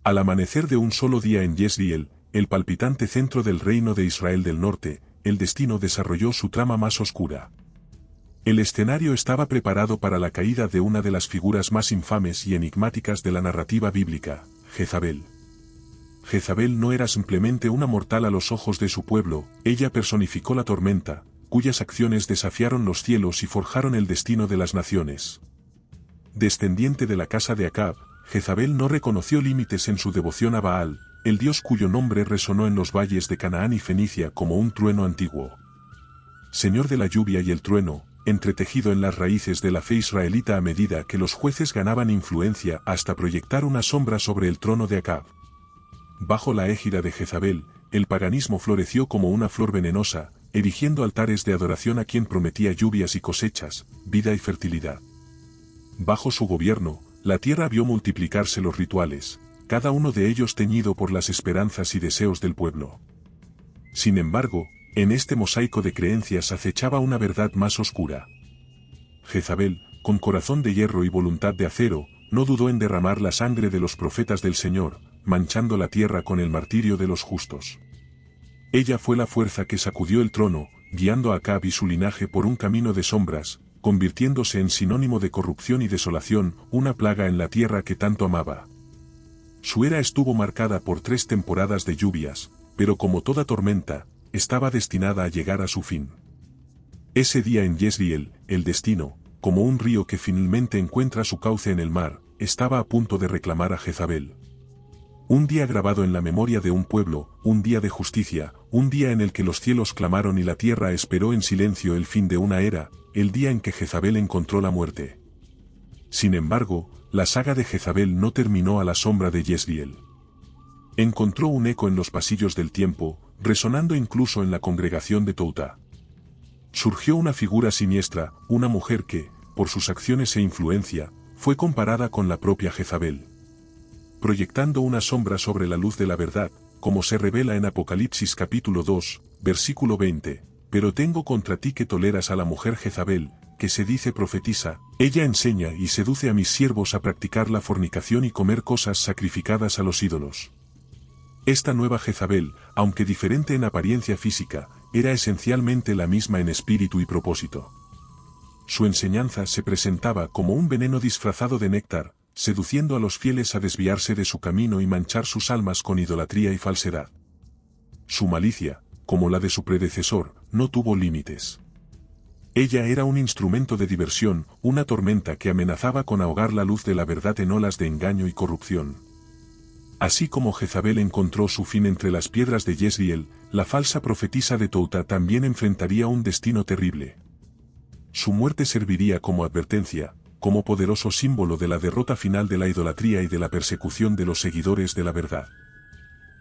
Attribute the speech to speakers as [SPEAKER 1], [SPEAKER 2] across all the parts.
[SPEAKER 1] Al amanecer de un solo día en Jezreel, el palpitante centro del reino de Israel del Norte, el destino desarrolló su trama más oscura. El escenario estaba preparado para la caída de una de las figuras más infames y enigmáticas de la narrativa bíblica, Jezabel. Jezabel no era simplemente una mortal a los ojos de su pueblo, ella personificó la tormenta, cuyas acciones desafiaron los cielos y forjaron el destino de las naciones. Descendiente de la casa de Acab, Jezabel no reconoció límites en su devoción a Baal, el dios cuyo nombre resonó en los valles de Canaán y Fenicia como un trueno antiguo. Señor de la lluvia y el trueno, entretejido en las raíces de la fe israelita a medida que los jueces ganaban influencia hasta proyectar una sombra sobre el trono de Acab. Bajo la égida de Jezabel, el paganismo floreció como una flor venenosa, erigiendo altares de adoración a quien prometía lluvias y cosechas, vida y fertilidad. Bajo su gobierno, la tierra vio multiplicarse los rituales, cada uno de ellos teñido por las esperanzas y deseos del pueblo. Sin embargo, en este mosaico de creencias acechaba una verdad más oscura. Jezabel, con corazón de hierro y voluntad de acero, no dudó en derramar la sangre de los profetas del Señor, manchando la tierra con el martirio de los justos. Ella fue la fuerza que sacudió el trono, guiando a Acab y su linaje por un camino de sombras, convirtiéndose en sinónimo de corrupción y desolación, una plaga en la tierra que tanto amaba. Su era estuvo marcada por 3 temporadas de lluvias, pero como toda tormenta, estaba destinada a llegar a su fin. Ese día en Jezreel, el destino, como un río que finalmente encuentra su cauce en el mar, estaba a punto de reclamar a Jezabel. Un día grabado en la memoria de un pueblo, un día de justicia, un día en el que los cielos clamaron y la tierra esperó en silencio el fin de una era, el día en que Jezabel encontró la muerte. Sin embargo, la saga de Jezabel no terminó a la sombra de Jezreel. Encontró un eco en los pasillos del tiempo, resonando incluso en la congregación de Touta. Surgió una figura siniestra, una mujer que, por sus acciones e influencia, fue comparada con la propia Jezabel, proyectando una sombra sobre la luz de la verdad, como se revela en Apocalipsis capítulo 2, versículo 20, pero tengo contra ti que toleras a la mujer Jezabel, que se dice profetiza, ella enseña y seduce a mis siervos a practicar la fornicación y comer cosas sacrificadas a los ídolos. Esta nueva Jezabel, aunque diferente en apariencia física, era esencialmente la misma en espíritu y propósito. Su enseñanza se presentaba como un veneno disfrazado de néctar, seduciendo a los fieles a desviarse de su camino y manchar sus almas con idolatría y falsedad. Su malicia, como la de su predecesor, no tuvo límites. Ella era un instrumento de diversión, una tormenta que amenazaba con ahogar la luz de la verdad en olas de engaño y corrupción. Así como Jezabel encontró su fin entre las piedras de Jezreel, la falsa profetisa de Touta también enfrentaría un destino terrible. Su muerte serviría como advertencia, como poderoso símbolo de la derrota final de la idolatría y de la persecución de los seguidores de la verdad.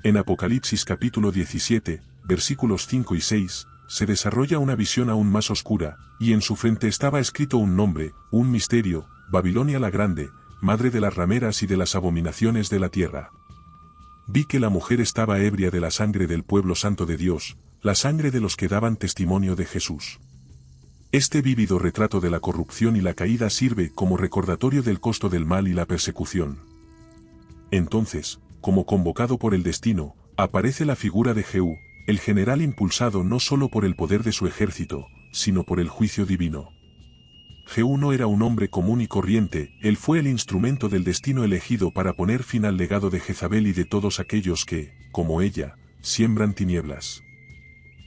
[SPEAKER 1] En Apocalipsis capítulo 17, versículos 5 y 6, se desarrolla una visión aún más oscura, y en su frente estaba escrito un nombre, un misterio, Babilonia la Grande, madre de las rameras y de las abominaciones de la tierra. Vi que la mujer estaba ebria de la sangre del pueblo santo de Dios, la sangre de los que daban testimonio de Jesús. Este vívido retrato de la corrupción y la caída sirve como recordatorio del costo del mal y la persecución. Entonces, como convocado por el destino, aparece la figura de Jehú, el general impulsado no solo por el poder de su ejército, sino por el juicio divino. Jehú no era un hombre común y corriente, él fue el instrumento del destino elegido para poner fin al legado de Jezabel y de todos aquellos que, como ella, siembran tinieblas.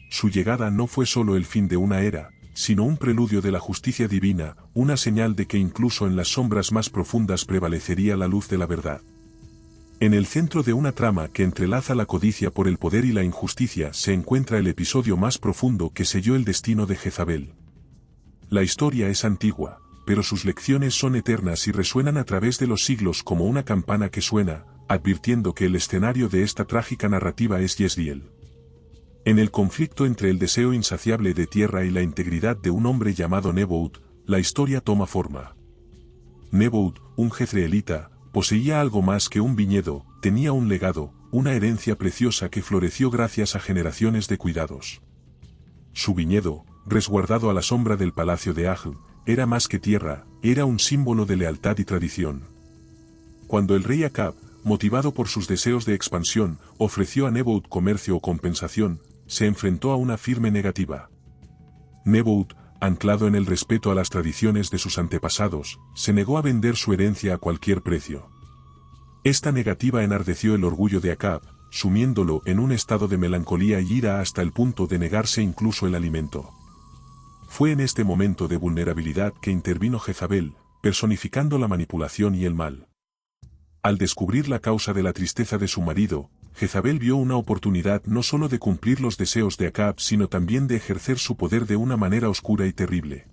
[SPEAKER 1] Su llegada no fue solo el fin de una era, sino un preludio de la justicia divina, una señal de que incluso en las sombras más profundas prevalecería la luz de la verdad. En el centro de una trama que entrelaza la codicia por el poder y la injusticia se encuentra el episodio más profundo que selló el destino de Jezabel. La historia es antigua, pero sus lecciones son eternas y resuenan a través de los siglos como una campana que suena, advirtiendo que el escenario de esta trágica narrativa es Jezreel. En el conflicto entre el deseo insaciable de tierra y la integridad de un hombre llamado Nebaut, la historia toma forma. Nebaut, un jezreelita, poseía algo más que un viñedo, tenía un legado, una herencia preciosa que floreció gracias a generaciones de cuidados. Su viñedo, resguardado a la sombra del palacio de Aj, era más que tierra, era un símbolo de lealtad y tradición. Cuando el rey Acab, motivado por sus deseos de expansión, ofreció a Nebaut comercio o compensación, se enfrentó a una firme negativa. Nebaut, anclado en el respeto a las tradiciones de sus antepasados, se negó a vender su herencia a cualquier precio. Esta negativa enardeció el orgullo de Acab, sumiéndolo en un estado de melancolía y ira hasta el punto de negarse incluso el alimento. Fue en este momento de vulnerabilidad que intervino Jezabel, personificando la manipulación y el mal. Al descubrir la causa de la tristeza de su marido, Jezabel vio una oportunidad no solo de cumplir los deseos de Acab sino también de ejercer su poder de una manera oscura y terrible.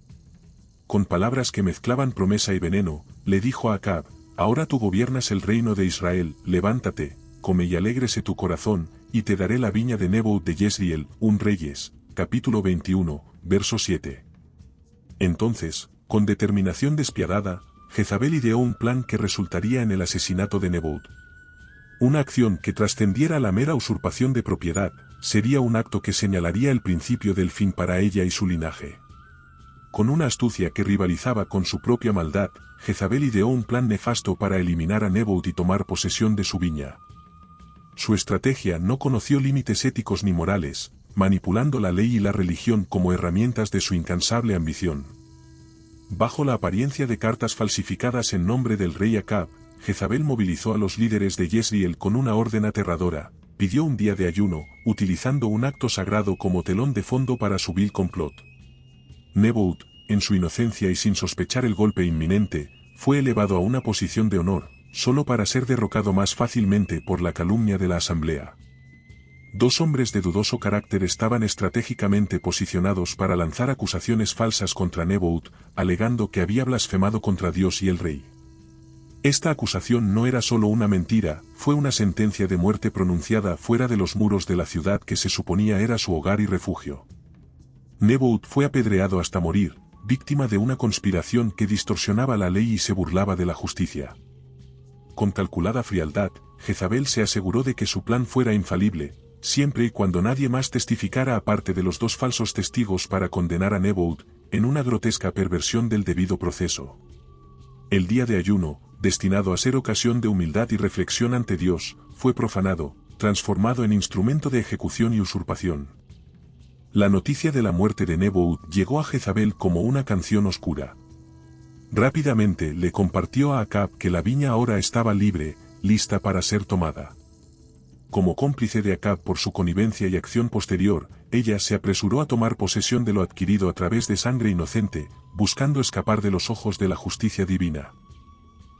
[SPEAKER 1] Con palabras que mezclaban promesa y veneno, le dijo a Acab: «Ahora tú gobiernas el reino de Israel, levántate, come y alégrese tu corazón, y te daré la viña de Nebaut de Jezreel». 1 Reyes, capítulo 21, verso 7. Entonces, con determinación despiadada, Jezabel ideó un plan que resultaría en el asesinato de Nebaut. Una acción que trascendiera la mera usurpación de propiedad, sería un acto que señalaría el principio del fin para ella y su linaje. Con una astucia que rivalizaba con su propia maldad, Jezabel ideó un plan nefasto para eliminar a Nebaut y tomar posesión de su viña. Su estrategia no conoció límites éticos ni morales, manipulando la ley y la religión como herramientas de su incansable ambición. Bajo la apariencia de cartas falsificadas en nombre del rey Acab, Jezabel movilizó a los líderes de Jezreel con una orden aterradora, pidió un día de ayuno, utilizando un acto sagrado como telón de fondo para su vil complot. Nebaut, en su inocencia y sin sospechar el golpe inminente, fue elevado a una posición de honor, solo para ser derrocado más fácilmente por la calumnia de la asamblea. Dos hombres de dudoso carácter estaban estratégicamente posicionados para lanzar acusaciones falsas contra Nebaut, alegando que había blasfemado contra Dios y el rey. Esta acusación no era solo una mentira, fue una sentencia de muerte pronunciada fuera de los muros de la ciudad que se suponía era su hogar y refugio. Nebaut fue apedreado hasta morir, víctima de una conspiración que distorsionaba la ley y se burlaba de la justicia. Con calculada frialdad, Jezabel se aseguró de que su plan fuera infalible, siempre y cuando nadie más testificara aparte de los dos falsos testigos para condenar a Nebaut, en una grotesca perversión del debido proceso. El día de ayuno, destinado a ser ocasión de humildad y reflexión ante Dios, fue profanado, transformado en instrumento de ejecución y usurpación. La noticia de la muerte de Nebaut llegó a Jezabel como una canción oscura. Rápidamente le compartió a Acab que la viña ahora estaba libre, lista para ser tomada. Como cómplice de Acab por su connivencia y acción posterior, ella se apresuró a tomar posesión de lo adquirido a través de sangre inocente, buscando escapar de los ojos de la justicia divina.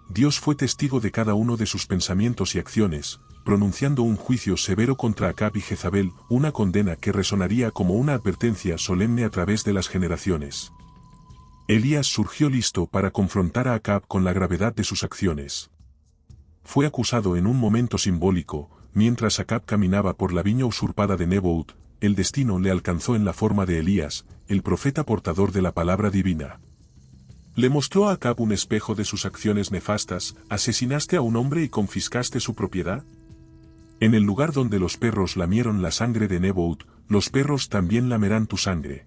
[SPEAKER 1] Dios fue testigo de cada uno de sus pensamientos y acciones, pronunciando un juicio severo contra Acab y Jezabel, una condena que resonaría como una advertencia solemne a través de las generaciones. Elías surgió listo para confrontar a Acab con la gravedad de sus acciones. Fue acusado en un momento simbólico, mientras Acab caminaba por la viña usurpada de Nebaut, el destino le alcanzó en la forma de Elías, el profeta portador de la palabra divina. Le mostró a Acab un espejo de sus acciones nefastas: ¿asesinaste a un hombre y confiscaste su propiedad? En el lugar donde los perros lamieron la sangre de Nebaut, los perros también lamerán tu sangre.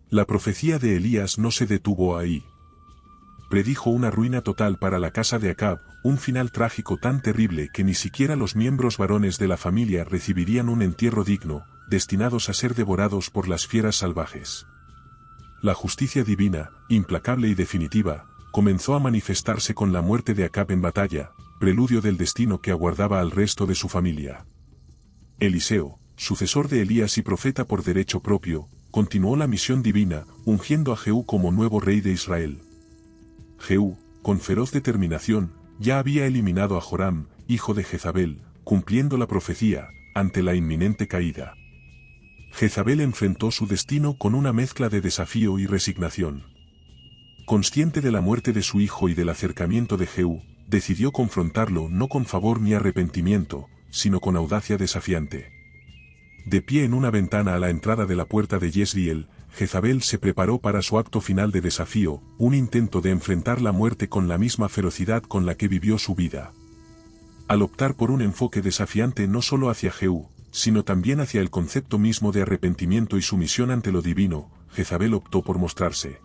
[SPEAKER 1] La profecía de Elías no se detuvo ahí. Predijo una ruina total para la casa de Acab, un final trágico tan terrible que ni siquiera los miembros varones de la familia recibirían un entierro digno, destinados a ser devorados por las fieras salvajes. La justicia divina, implacable y definitiva, comenzó a manifestarse con la muerte de Acab en batalla, preludio del destino que aguardaba al resto de su familia. Eliseo, sucesor de Elías y profeta por derecho propio, continuó la misión divina, ungiendo a Jehú como nuevo rey de Israel. Jehú, con feroz determinación, ya había eliminado a Joram, hijo de Jezabel, cumpliendo la profecía, ante la inminente caída. Jezabel enfrentó su destino con una mezcla de desafío y resignación. Consciente de la muerte de su hijo y del acercamiento de Jehú, decidió confrontarlo no con favor ni arrepentimiento, sino con audacia desafiante. De pie en una ventana a la entrada de la puerta de Jezreel, Jezabel se preparó para su acto final de desafío, un intento de enfrentar la muerte con la misma ferocidad con la que vivió su vida. Al optar por un enfoque desafiante no solo hacia Jehú, sino también hacia el concepto mismo de arrepentimiento y sumisión ante lo divino, Jezabel optó por mostrarse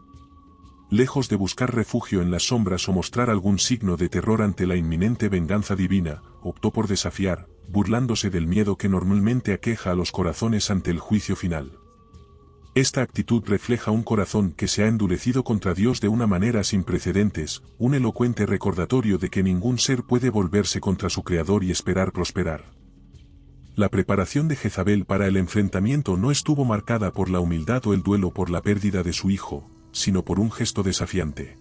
[SPEAKER 1] lejos de buscar refugio en las sombras o mostrar algún signo de terror ante la inminente venganza divina, optó por desafiar, burlándose del miedo que normalmente aqueja a los corazones ante el juicio final. Esta actitud refleja un corazón que se ha endurecido contra Dios de una manera sin precedentes, un elocuente recordatorio de que ningún ser puede volverse contra su Creador y esperar prosperar. La preparación de Jezabel para el enfrentamiento no estuvo marcada por la humildad o el duelo por la pérdida de su hijo, sino por un gesto desafiante.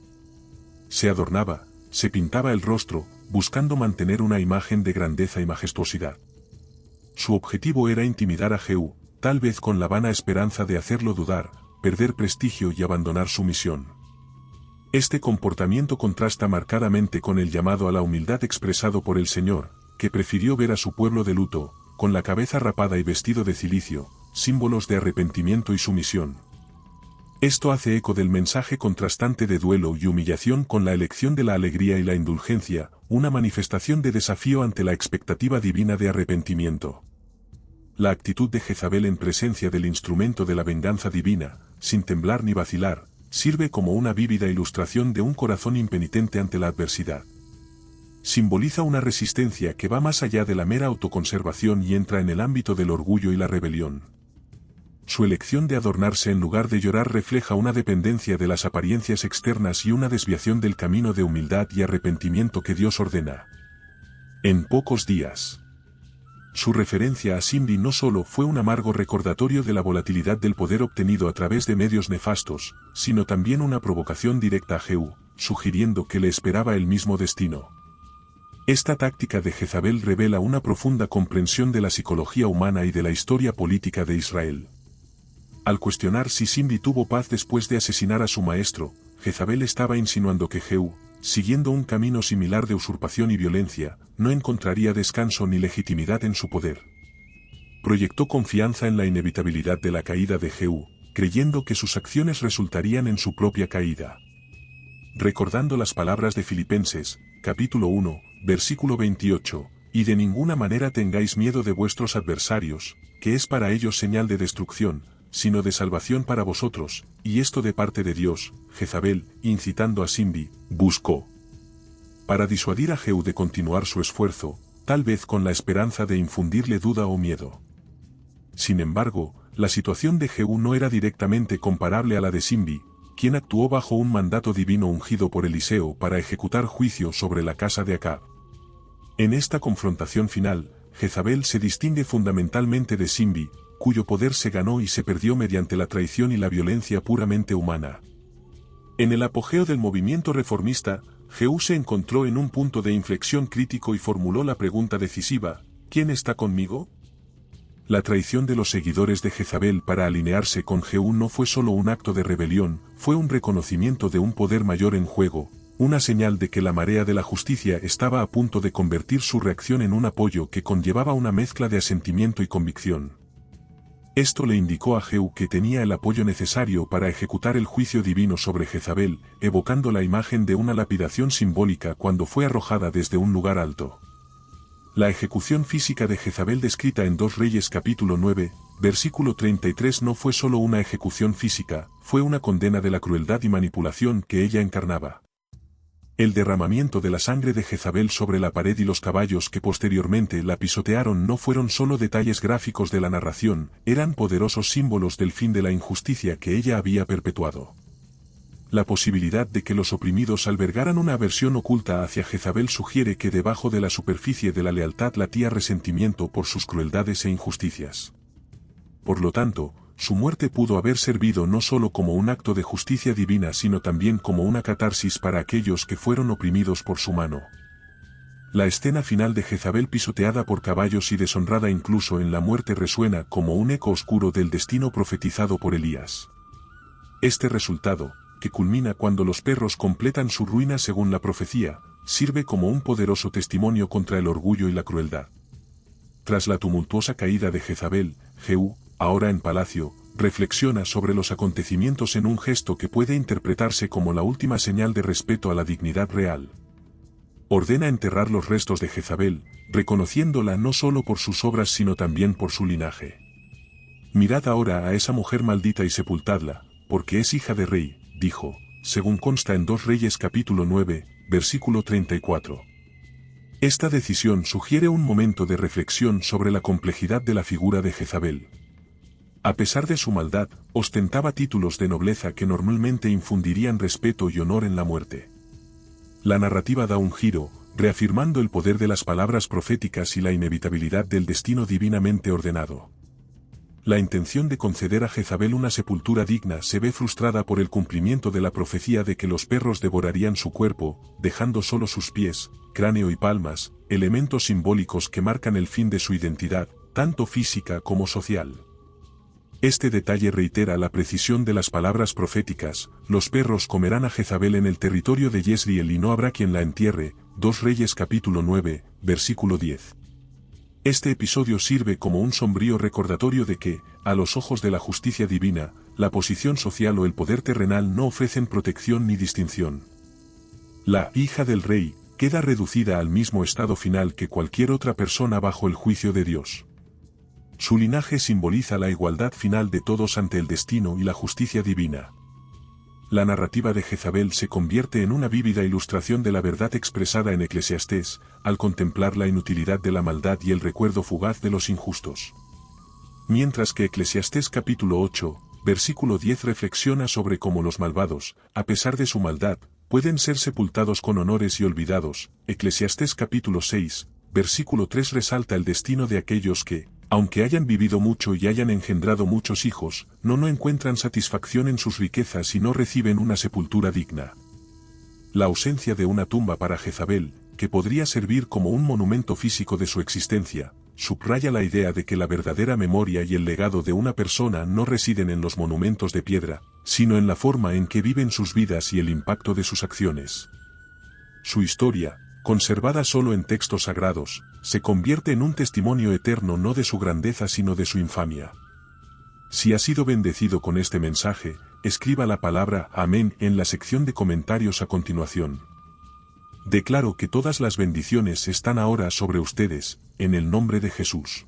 [SPEAKER 1] Se adornaba, se pintaba el rostro, buscando mantener una imagen de grandeza y majestuosidad. Su objetivo era intimidar a Jehú, tal vez con la vana esperanza de hacerlo dudar, perder prestigio y abandonar su misión. Este comportamiento contrasta marcadamente con el llamado a la humildad expresado por el Señor, que prefirió ver a su pueblo de luto, con la cabeza rapada y vestido de cilicio, símbolos de arrepentimiento y sumisión. Esto hace eco del mensaje contrastante de duelo y humillación con la elección de la alegría y la indulgencia, una manifestación de desafío ante la expectativa divina de arrepentimiento. La actitud de Jezabel en presencia del instrumento de la venganza divina, sin temblar ni vacilar, sirve como una vívida ilustración de un corazón impenitente ante la adversidad. Simboliza una resistencia que va más allá de la mera autoconservación y entra en el ámbito del orgullo y la rebelión. Su elección de adornarse en lugar de llorar refleja una dependencia de las apariencias externas y una desviación del camino de humildad y arrepentimiento que Dios ordena. En pocos días. Su referencia a Zimri no solo fue un amargo recordatorio de la volatilidad del poder obtenido a través de medios nefastos, sino también una provocación directa a Jehú, sugiriendo que le esperaba el mismo destino. Esta táctica de Jezabel revela una profunda comprensión de la psicología humana y de la historia política de Israel. Al cuestionar si Zimri tuvo paz después de asesinar a su maestro, Jezabel estaba insinuando que Jehú, siguiendo un camino similar de usurpación y violencia, no encontraría descanso ni legitimidad en su poder. Proyectó confianza en la inevitabilidad de la caída de Jehú, creyendo que sus acciones resultarían en su propia caída. Recordando las palabras de Filipenses, capítulo 1, versículo 28, y de ninguna manera tengáis miedo de vuestros adversarios, que es para ellos señal de destrucción, sino de salvación para vosotros, y esto de parte de Dios. Jezabel, incitando a Zimri, buscó para disuadir a Jehú de continuar su esfuerzo, tal vez con la esperanza de infundirle duda o miedo. Sin embargo, la situación de Jehú no era directamente comparable a la de Zimri, quien actuó bajo un mandato divino ungido por Eliseo para ejecutar juicio sobre la casa de Acab. En esta confrontación final, Jezabel se distingue fundamentalmente de Zimri, cuyo poder se ganó y se perdió mediante la traición y la violencia puramente humana. En el apogeo del movimiento reformista, Jehú se encontró en un punto de inflexión crítico y formuló la pregunta decisiva: ¿quién está conmigo? La traición de los seguidores de Jezabel para alinearse con Jehú no fue solo un acto de rebelión, fue un reconocimiento de un poder mayor en juego, una señal de que la marea de la justicia estaba a punto de convertir su reacción en un apoyo que conllevaba una mezcla de asentimiento y convicción. Esto le indicó a Jehú que tenía el apoyo necesario para ejecutar el juicio divino sobre Jezabel, evocando la imagen de una lapidación simbólica cuando fue arrojada desde un lugar alto. La ejecución física de Jezabel descrita en 2 Reyes capítulo 9, versículo 33 no fue solo una ejecución física, fue una condena de la crueldad y manipulación que ella encarnaba. El derramamiento de la sangre de Jezabel sobre la pared y los caballos que posteriormente la pisotearon no fueron solo detalles gráficos de la narración, eran poderosos símbolos del fin de la injusticia que ella había perpetuado. La posibilidad de que los oprimidos albergaran una aversión oculta hacia Jezabel sugiere que debajo de la superficie de la lealtad latía resentimiento por sus crueldades e injusticias. Por lo tanto, su muerte pudo haber servido no solo como un acto de justicia divina sino también como una catarsis para aquellos que fueron oprimidos por su mano. La escena final de Jezabel pisoteada por caballos y deshonrada incluso en la muerte resuena como un eco oscuro del destino profetizado por Elías. Este resultado, que culmina cuando los perros completan su ruina según la profecía, sirve como un poderoso testimonio contra el orgullo y la crueldad. Tras la tumultuosa caída de Jezabel, Jehú, ahora en palacio, reflexiona sobre los acontecimientos en un gesto que puede interpretarse como la última señal de respeto a la dignidad real. Ordena enterrar los restos de Jezabel, reconociéndola no solo por sus obras sino también por su linaje. Mirad ahora a esa mujer maldita y sepultadla, porque es hija de rey, dijo, según consta en 2 Reyes capítulo 9, versículo 34. Esta decisión sugiere un momento de reflexión sobre la complejidad de la figura de Jezabel. A pesar de su maldad, ostentaba títulos de nobleza que normalmente infundirían respeto y honor en la muerte. La narrativa da un giro, reafirmando el poder de las palabras proféticas y la inevitabilidad del destino divinamente ordenado. La intención de conceder a Jezabel una sepultura digna se ve frustrada por el cumplimiento de la profecía de que los perros devorarían su cuerpo, dejando solo sus pies, cráneo y palmas, elementos simbólicos que marcan el fin de su identidad, tanto física como social. Este detalle reitera la precisión de las palabras proféticas: los perros comerán a Jezabel en el territorio de Jezreel y no habrá quien la entierre. 2 Reyes capítulo 9, versículo 10. Este episodio sirve como un sombrío recordatorio de que, a los ojos de la justicia divina, la posición social o el poder terrenal no ofrecen protección ni distinción. La hija del rey queda reducida al mismo estado final que cualquier otra persona bajo el juicio de Dios. Su linaje simboliza la igualdad final de todos ante el destino y la justicia divina. La narrativa de Jezabel se convierte en una vívida ilustración de la verdad expresada en Eclesiastés, al contemplar la inutilidad de la maldad y el recuerdo fugaz de los injustos. Mientras que Eclesiastés capítulo 8, versículo 10 reflexiona sobre cómo los malvados, a pesar de su maldad, pueden ser sepultados con honores y olvidados, Eclesiastés capítulo 6, versículo 3 resalta el destino de aquellos que, aunque hayan vivido mucho y hayan engendrado muchos hijos, no encuentran satisfacción en sus riquezas y no reciben una sepultura digna. La ausencia de una tumba para Jezabel, que podría servir como un monumento físico de su existencia, subraya la idea de que la verdadera memoria y el legado de una persona no residen en los monumentos de piedra, sino en la forma en que viven sus vidas y el impacto de sus acciones. Su historia, conservada solo en textos sagrados, se convierte en un testimonio eterno no de su grandeza sino de su infamia. Si ha sido bendecido con este mensaje, escriba la palabra amén en la sección de comentarios a continuación. Declaro que todas las bendiciones están ahora sobre ustedes, en el nombre de Jesús.